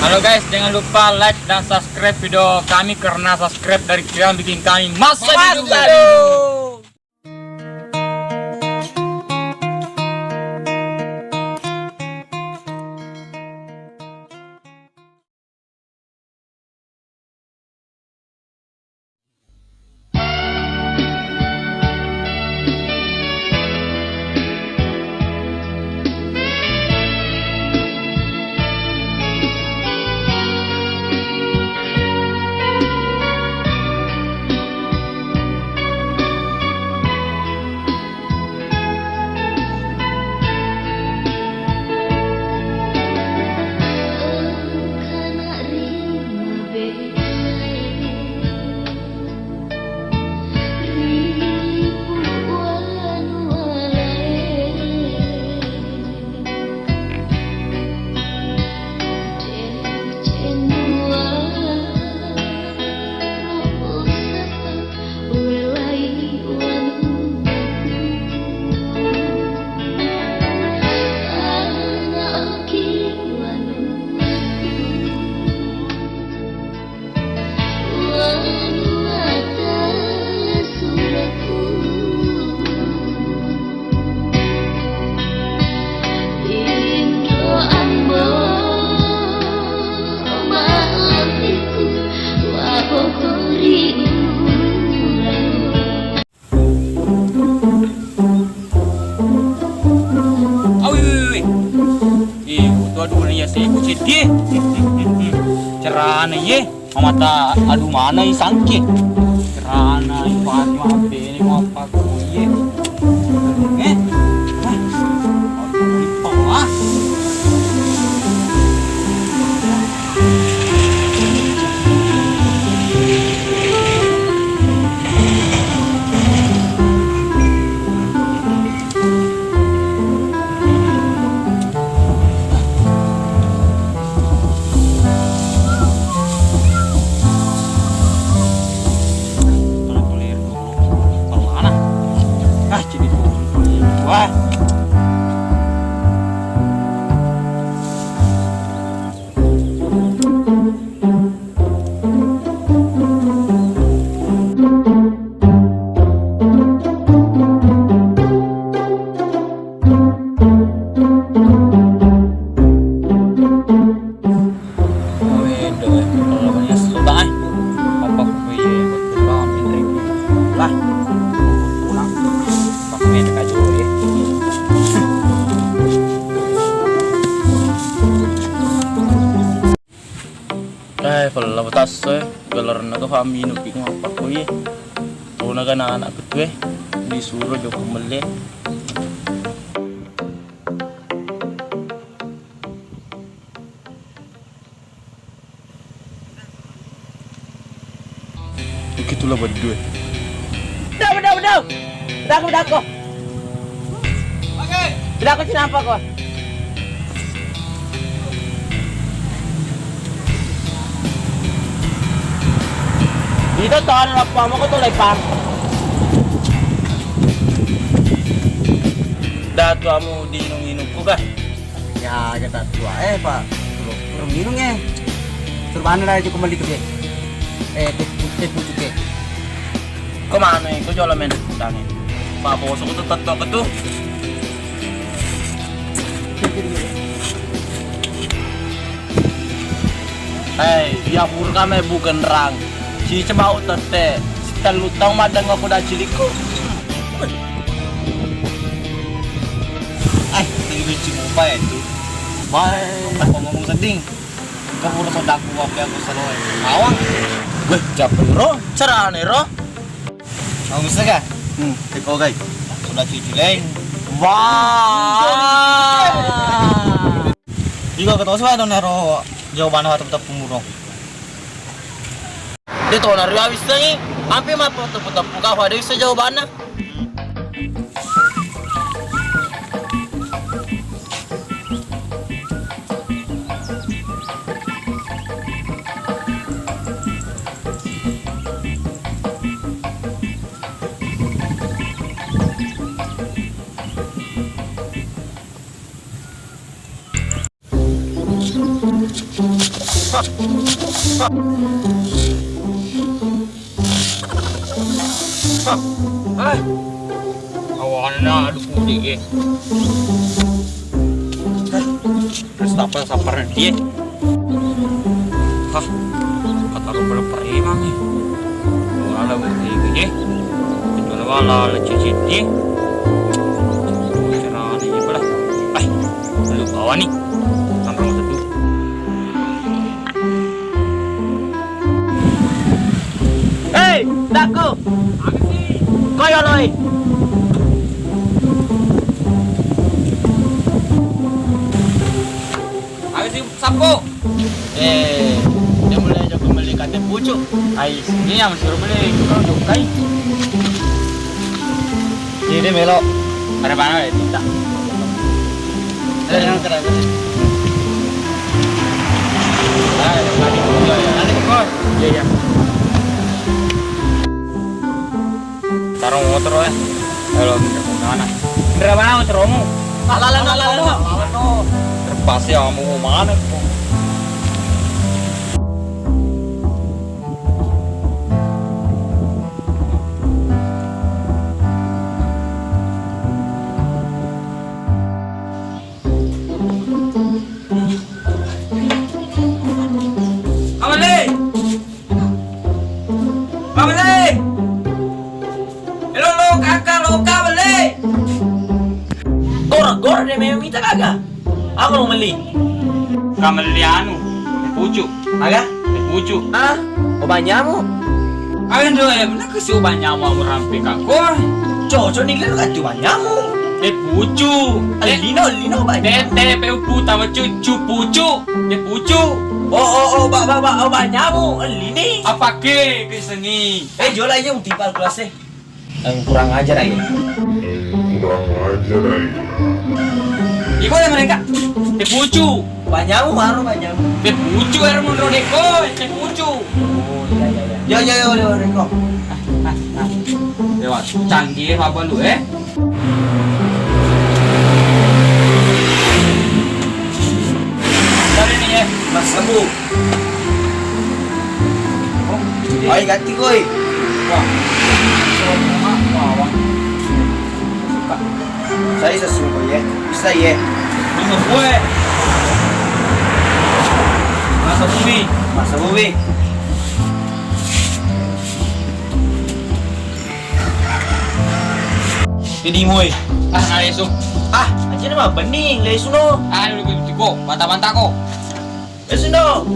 Halo guys, jangan lupa like dan subscribe video kami karena subscribe dari kalian bikin kami masa hidup. Cerana ye, mata aduh mana i sangke. Cerana i pati mabe ini apa ye. Ah. Kalau batas galar na to kami nupik apa kuy to na anak ko disuruh jo kumele begitulah buat gue. Udah kok. Oke. Udah aku kenapa kok? Dito tahan apa mo ko to lepan. Datu amo dinong-inog ko ka. Ya kita tua Pak. Belum minum Suruh na aja kembali ke pucuk ke. Kemana ko jola men tangin. Paposo ko to tatlo ka to. Ya pur kami bukan rang. Si cebau tete, si telutang madang aku dah ciliko. Tadi lucu apa itu? Baik, apa ngomong seding? Kamu udah sodaku waktu aku selalu awang. Weh, capek ro, cerane ro. Kamu bisa kan? Teko guys, sudah cuci leng. Wah. Jika ketemu sih ada nero jawaban apa tetap pemurung. Dito na rin awis na eh. Ampi maputo-puto ka, wala yung sa jawaban na. Ay, awan na, aduh pudi eh. Terus sapar dia. Hah, kata lu belum peremang nih. Wala mo ini. Ito na wala lecicit nih. Cerah nih pala. Ay, belum bawa nih. Sampai mau satu. Hey, Daku. Koyo loy. Agak sih sapo. Dia mulai aja kembali kate pucuk. Ay, ini yang suruh beli. Kalau jukai. Jadi melo. Ada mana ya? Tidak. Ada yang keren. Nanti kok. Iya, iya. Taruh motor ya. Kalau mana? Berapa mana motormu? Lala. Terpas ya mau mana? Gor dia memang minta kagak. Aku mau beli. Kamelianu, pucuk, Kagak? pucuk. Ah, obanyamu. Ayo dong ya, bener ke si obannya mau merampi kakor. Cocok nih kan obanyamu. Pucuk. Lino banyak. Tete puta sama cucu pucuk. Pucuk. Oh, obanyamu. Lini. Apa ke kesengi? Jual aja utipal kelasnya. Kurang ajar aja. Iko ya mereka. Pucuk. Banyamu baru banyamu. Pucuk er mun rodeko, pucuk. Oh iya. Ya, udah kok. Lewat canggih apa lu Dari nih ya. Mas sembuh. Ayo ganti koi. Wah. Wah. Saya sesuatu ya. Bisa ya. Bisa gue. Masa bumi. Jadi moy. Lesu. Aja mah bening, lesu no. Lu tiko, banta-banta ko. Lesu no.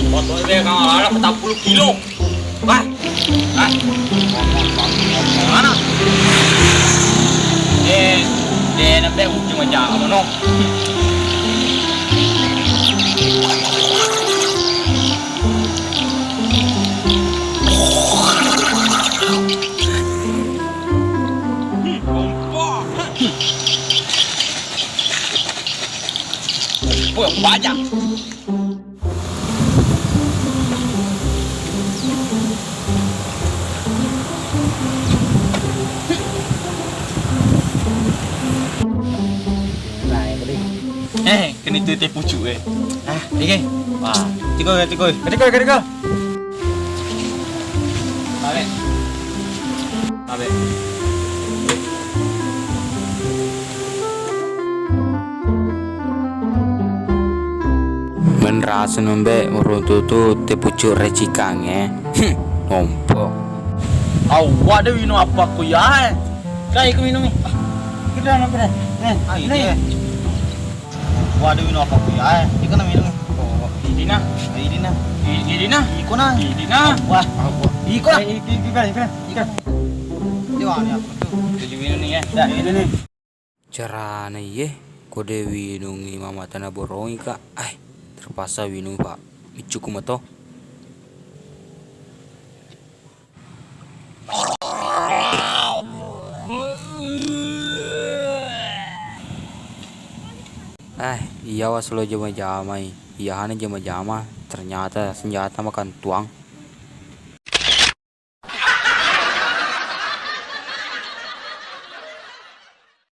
Motor dia kang ala 40 kilo. Wah. Mana? Dia nampak cuma jalan no. Banyak. Kini tete pucuk Dike. Wah, Tiko. Abe. Abe. Menrasa nombe meruntutu te pucuk recikange. Ngompo. Awak ada minum apa ku ya? Kai ku minum ni. Kita nak pernah. Ini. Waduh minum apa ku ya? Ika na minum. Idina. Idina. Iko na. Idina. Wah. Iko na. Ika. Dia ni apa tu? Tujuh minum ni ya. Dah, ini ni. Carane ye kode winungi mama tanah borongi kak. Terpaksa winungi pak. Icuku mato. Iya was lo jama jamai. Iya hane jama jama. Ternyata senjata makan tuang.